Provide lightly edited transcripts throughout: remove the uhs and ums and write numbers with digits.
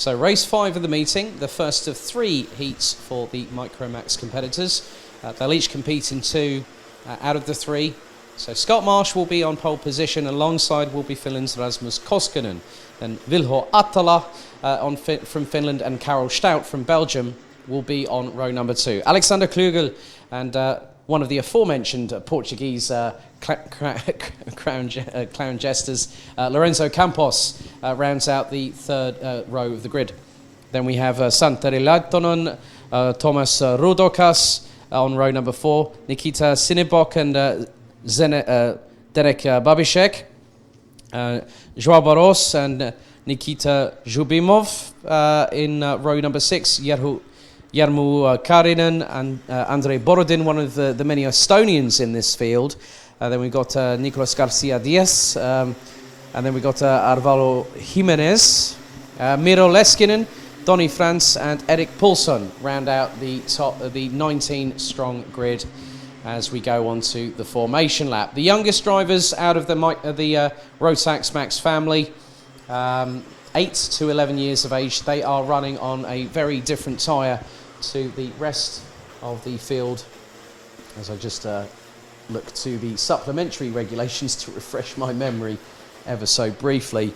So race 5 of the meeting, the first of 3 heats for the Micromax competitors. They'll each compete in 2 out of the 3. So Scott Marsh will be on pole position, alongside will be Finland's Rasmus Koskinen. Then Vilho Attala from Finland and Karel Stout from Belgium will be on row number 2. Alexander Klugel and one of the aforementioned Portuguese clown jesters, Lorenzo Campos, rounds out the 3rd row of the grid. Then we have Santeri Laittonen, Thomas Rudokas on row number 4, Nikita Sinebok and Derek Babishek, Joao Barros and Nikita Zhubimov in row number 6, Jarmo Karinen and Andrei Borodin, one of the many Estonians in this field. Then we've got Nicolas Garcia-Diaz, and then we've got Arvalo Jimenez, Miro Leskinen, Donny France and Erik Poulsen round out the top of the 19-strong grid as we go on to the formation lap. The youngest drivers out of the Rotax Max family, 8 to 11 years of age, they are running on a very different tyre to the rest of the field, as I just look to the supplementary regulations to refresh my memory ever so briefly.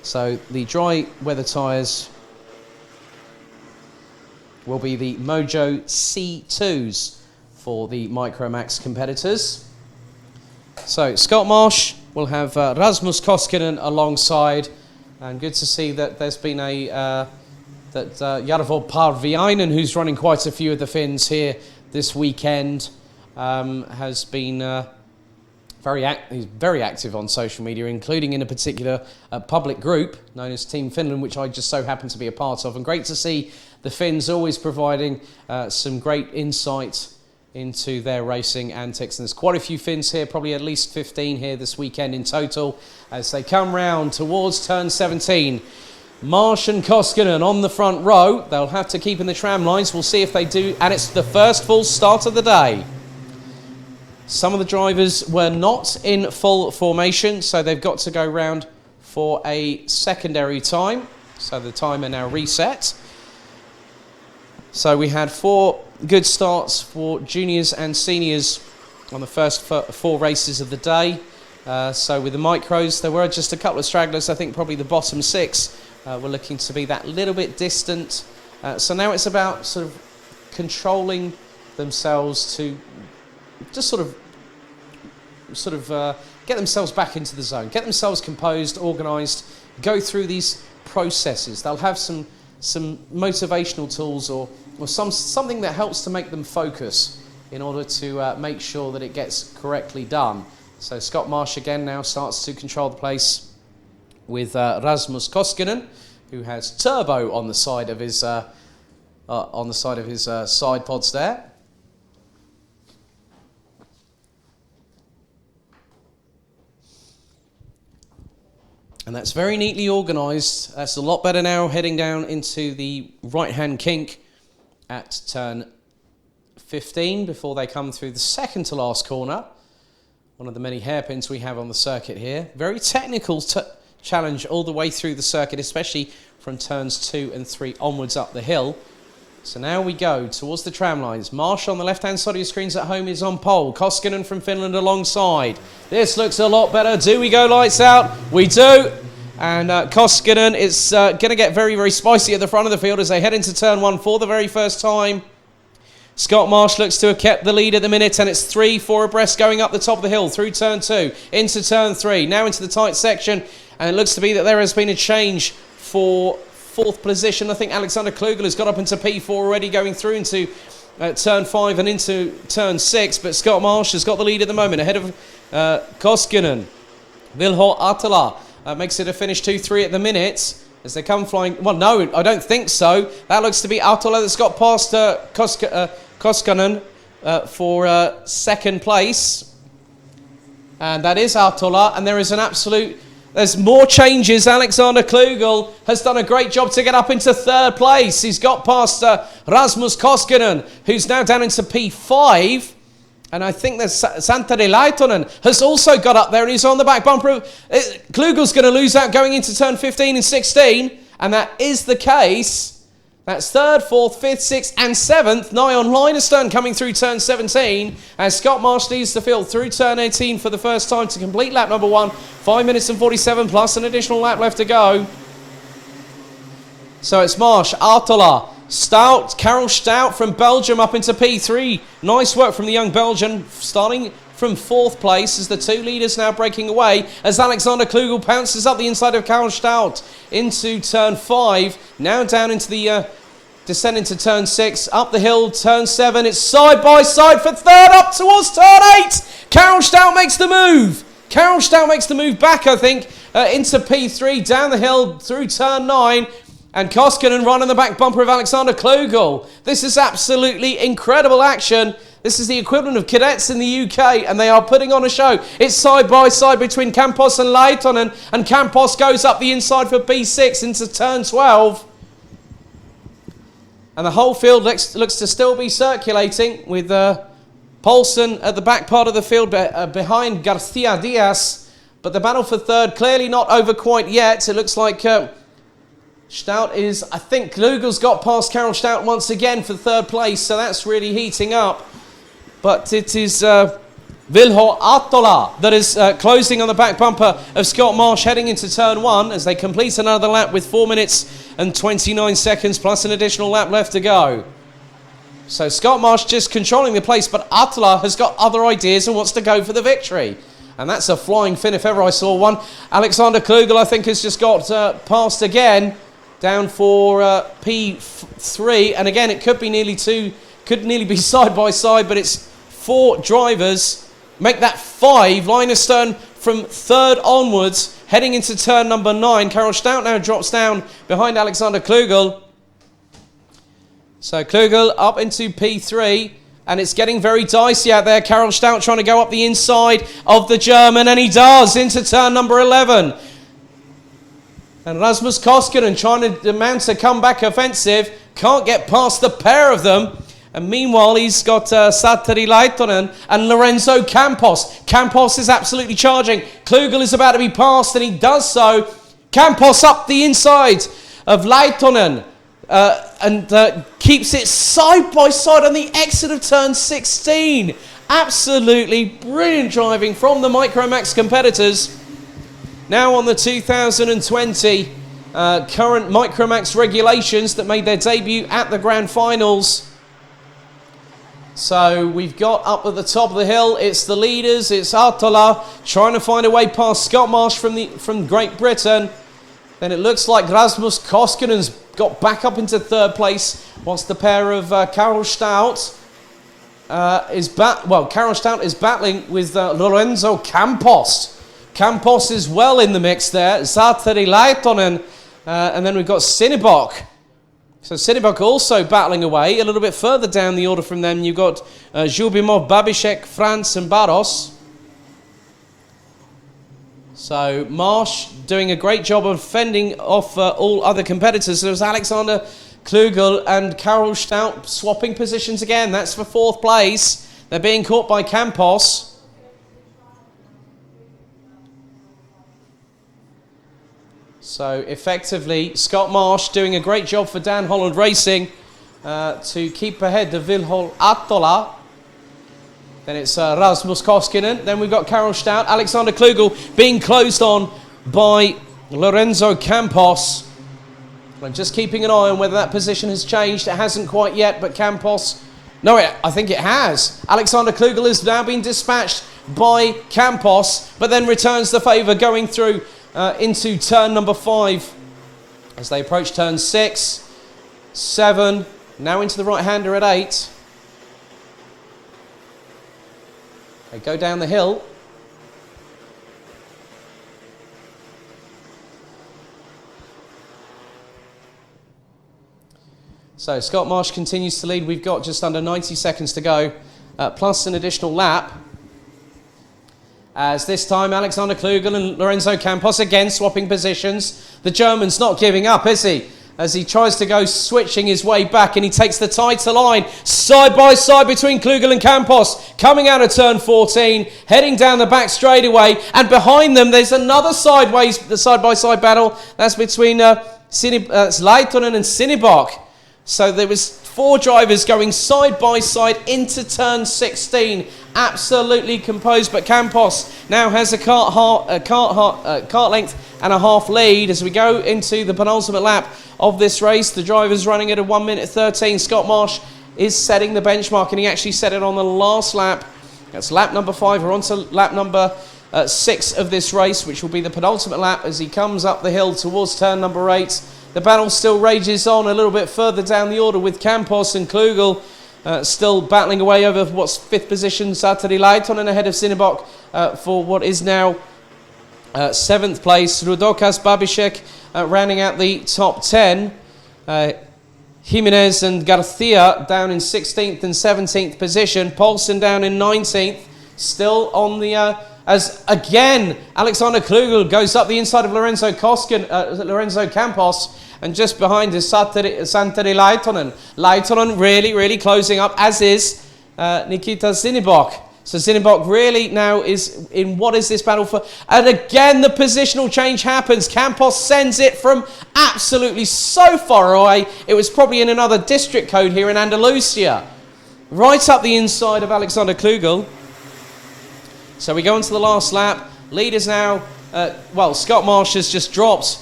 So the dry weather tyres will be the Mojo C2s for the Micromax competitors. So Scott Marsh will have Rasmus Koskinen alongside, and good to see that there's been Jarvo Parviainen, who's running quite a few of the Finns here this weekend, has been he's very active on social media, including in a particular public group known as Team Finland, which I just so happen to be a part of. And great to see the Finns always providing some great insight into their racing antics. And there's quite a few Finns here, probably at least 15 here this weekend in total, as they come round towards turn 17. Marsh and Koskinen on the front row. They'll have to keep in the tram lines. We'll see if they do. And it's the first full start of the day. Some of the drivers were not in full formation, so they've got to go round for a secondary time. So the timer now reset. So we had 4 good starts for juniors and seniors on the first 4 races of the day. So with the micros, there were just a couple of stragglers. I think probably the bottom 6 were looking to be that little bit distant. So now it's about sort of controlling themselves to just sort of get themselves back into the zone, get themselves composed, organised, go through these processes. They'll have some motivational tools or something that helps to make them focus in order to make sure that it gets correctly done. So Scott Marsh again now starts to control the place with Rasmus Koskinen, who has turbo on the side of his side pods there. And that's very neatly organised. That's a lot better now, heading down into the right-hand kink at turn 15 before they come through the second to last corner. One of the many hairpins we have on the circuit here. Very technical challenge all the way through the circuit, especially from turns 2 and 3 onwards up the hill. So now we go towards the tram lines. Marsh on the left-hand side of your screens at home is on pole. Koskinen from Finland alongside. This looks a lot better. Do we go lights out? We do. And Koskinen is going to get very, very spicy at the front of the field as they head into turn 1 for the very first time. Scott Marsh looks to have kept the lead at the minute, and it's 3-4 abreast going up the top of the hill through turn 2 into turn 3. Now into the tight section, and it looks to be that there has been a change for 4th position. I think Alexander Klugel has got up into P4 already, going through into turn 5 and into turn 6. But Scott Marsh has got the lead at the moment, ahead of Koskinen. Vilho Attala makes it a finish 2-3 at the minute as they come flying. Well, no, I don't think so. That looks to be Attala that's got past Koskinen for 2nd place. And that is Attala, and there is an absolute... There's more changes. Alexander Klugel has done a great job to get up into 3rd place. He's got past Rasmus Koskinen, who's now down into P5. And I think that Santeri Laitonen has also got up there and he's on the back bumper. Klugel's going to lose out going into turn 15 and 16. And that is the case. That's third, fourth, fifth, sixth and seventh. Nigh on line astern coming through turn 17. As Scott Marsh leads the field through turn 18 for the first time to complete lap number 1. 5 minutes and 47 plus an additional lap left to go. So it's Marsh, Artola, Stout, Karel Stout from Belgium up into P3. Nice work from the young Belgian, starting from 4th place as the 2 leaders now breaking away as Alexander Klugel pounces up the inside of Karel Stout into turn 5. Now down into the descent into turn 6, up the hill, turn 7. It's side by side for third up towards turn 8. Karel Stout makes the move. Karel Stout makes the move back, I think, into P3, down the hill through turn 9. And Koskinen right on the back bumper of Alexander Klugel. This is absolutely incredible action. This is the equivalent of cadets in the UK, and they are putting on a show. It's side by side between Campos and Laitonen, and Campos goes up the inside for B6 into turn 12. And the whole field looks to still be circulating with Paulsen at the back part of the field behind Garcia Diaz. But the battle for third clearly not over quite yet. It looks like Stout is, I think Klugel's got past Karel Stout once again for third place, so that's really heating up. But it is Vilho Artola that is closing on the back bumper of Scott Marsh heading into turn 1 as they complete another lap with 4 minutes and 29 seconds plus an additional lap left to go. So Scott Marsh just controlling the place, but Artola has got other ideas and wants to go for the victory. And that's a flying fin if ever I saw one. Alexander Klugel, I think, has just got past again. Down for P3, and again it could be nearly be side by side, but it's 4 drivers. Make that 5. Line astern from third onwards, heading into turn number 9. Karel Stout now drops down behind Alexander Klugel. So Klugel up into P3, and it's getting very dicey out there. Karel Stout trying to go up the inside of the German, and he does into turn number 11. And Rasmus Koskinen trying to mount a comeback offensive. Can't get past the pair of them. And meanwhile, he's got Santeri Laitonen and Lorenzo Campos. Campos is absolutely charging. Klugel is about to be passed, and he does so. Campos up the inside of Laitonen. And keeps it side by side on the exit of turn 16. Absolutely brilliant driving from the Micromax competitors. Now on the 2020 current Micromax regulations that made their debut at the Grand Finals. So we've got up at the top of the hill, it's the leaders, it's Artola trying to find a way past Scott Marsh from Great Britain. Then it looks like Rasmus Koskinen's got back up into third place, whilst the pair of Karel Stout Karel Stout is battling with Lorenzo Campos. Campos is well in the mix there. Santeri Laitonen, and then we've got Sinebok. So Sinebok also battling away. A little bit further down the order from them, you've got Zhubimov, Babishek, France and Barros. So Marsh doing a great job of fending off all other competitors. There's Alexander Klugel and Karel Stout swapping positions again. That's for 4th place. They're being caught by Campos. So effectively, Scott Marsh doing a great job for Dan Holland Racing to keep ahead of Vilho Artola. Then it's Rasmus Koskinen. Then we've got Karel Stout, Alexander Klugel being closed on by Lorenzo Campos. I'm just keeping an eye on whether that position has changed. It hasn't quite yet, but Campos... No, I think it has. Alexander Klugel has now been dispatched by Campos, but then returns the favour going through into turn number 5 as they approach turn 6, 7, now into the right-hander at 8. They go down the hill. So Scott Marsh continues to lead. We've got just under 90 seconds to go, plus an additional lap. As this time Alexander Klugel and Lorenzo Campos again swapping positions. The German's not giving up, is he? as he tries to go switching his way back, and he takes the tighter line side by side between Klugel and Campos, coming out of turn 14, heading down the back straightaway, and behind them there's another side-by-side battle. That's between Leitonen and Sinibok. So there was 4 drivers going side by side into turn 16, absolutely composed. But Campos now has a kart length and a half lead as we go into the penultimate lap of this race. The driver's running at a 1 minute 13. Scott Marsh is setting the benchmark, and he actually set it on the last lap. That's lap number 5. We're on to lap number 6 of this race, which will be the penultimate lap as he comes up the hill towards turn number 8. The battle still rages on a little bit further down the order with Campos and Klugel still battling away over what's 5th position. Santeri Leitonen ahead of Sinibok for what is now 7th place. Rudokas, Babicek rounding out the top 10. Jimenez and Garcia down in 16th and 17th position. Paulsen down in 19th. Still on the... as again, Alexander Klugel goes up the inside of Lorenzo Campos, and just behind is Santeri Leitonen. Leitonen really closing up, as is Nikita Sinibok. So Sinibok really now is in what is this battle for? And again, the positional change happens. Campos sends it from absolutely so far away. It was probably in another district code here in Andalusia. Right up the inside of Alexander Klugel. So we go into the last lap. Leaders now, Scott Marsh has just dropped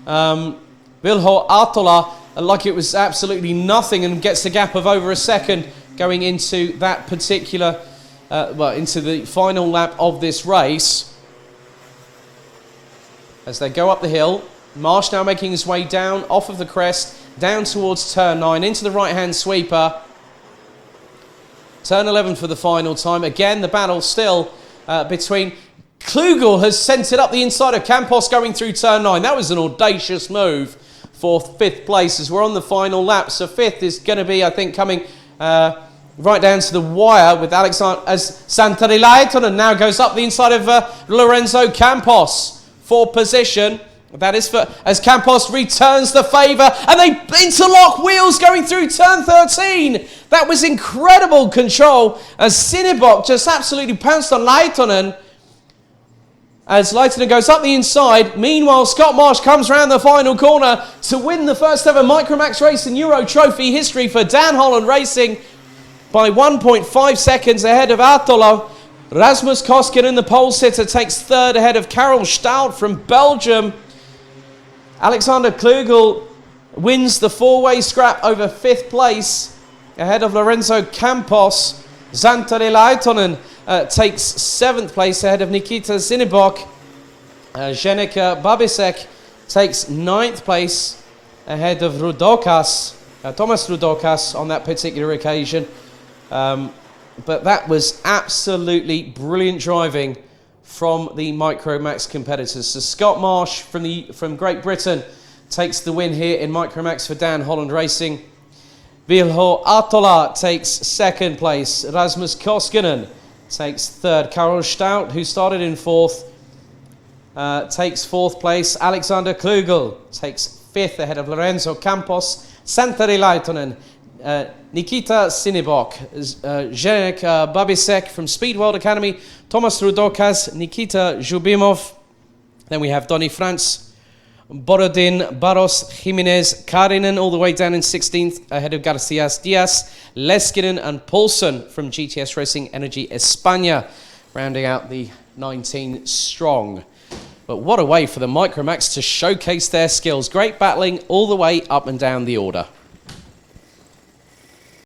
Vilho Artola like it was absolutely nothing, and gets the gap of over a second going into that particular, into the final lap of this race. As they go up the hill, Marsh now making his way down off of the crest, down towards turn 9, into the right-hand sweeper. Turn 11 for the final time. Again, the battle still between... Klugel has sent it up the inside of Campos going through turn 9. That was an audacious move for 5th place as we're on the final lap. So 5th is going to be, I think, coming right down to the wire with Alexander as Santeri Leitonen now goes up the inside of Lorenzo Campos for position. That is for as Campos returns the favour, and they interlock wheels going through turn 13. That was incredible control as Sinibok just absolutely pounced on Leitonen. As Leitonen goes up the inside, meanwhile Scott Marsh comes round the final corner to win the first ever Micromax race in Euro Trophy history for Dan Holland Racing by 1.5 seconds ahead of Artola. Rasmus Koskinen, the pole sitter, takes 3rd ahead of Karel Stout from Belgium. Alexander Klugel wins the 4-way scrap over 5th place ahead of Lorenzo Campos. Santeri Leitonen takes 7th place ahead of Nikita Sinibok. Zdeněk Babicek takes 9th place ahead of Thomas Rudokas on that particular occasion. But that was absolutely brilliant driving from the Micromax competitors. So Scott Marsh from Great Britain takes the win here in Micromax for Dan Holland Racing. Vilho Artola takes 2nd place. Rasmus Koskinen takes 3rd. Karel Stout, who started in 4th, takes 4th place. Alexander Klugel takes 5th ahead of Lorenzo Campos. Santeri Leitonen, Nikita Sinibok, Zdeněk Babicek from Speed World Academy, Thomas Rudokas, Nikita Zhubimov. Then we have Donny France, Borodin, Barros, Jimenez, Karinen all the way down in 16th ahead of Garcia Diaz, Leskinen and Paulsen from GTS Racing Energy España, rounding out the 19 strong. But what a way for the Micromax to showcase their skills. Great battling all the way up and down the order.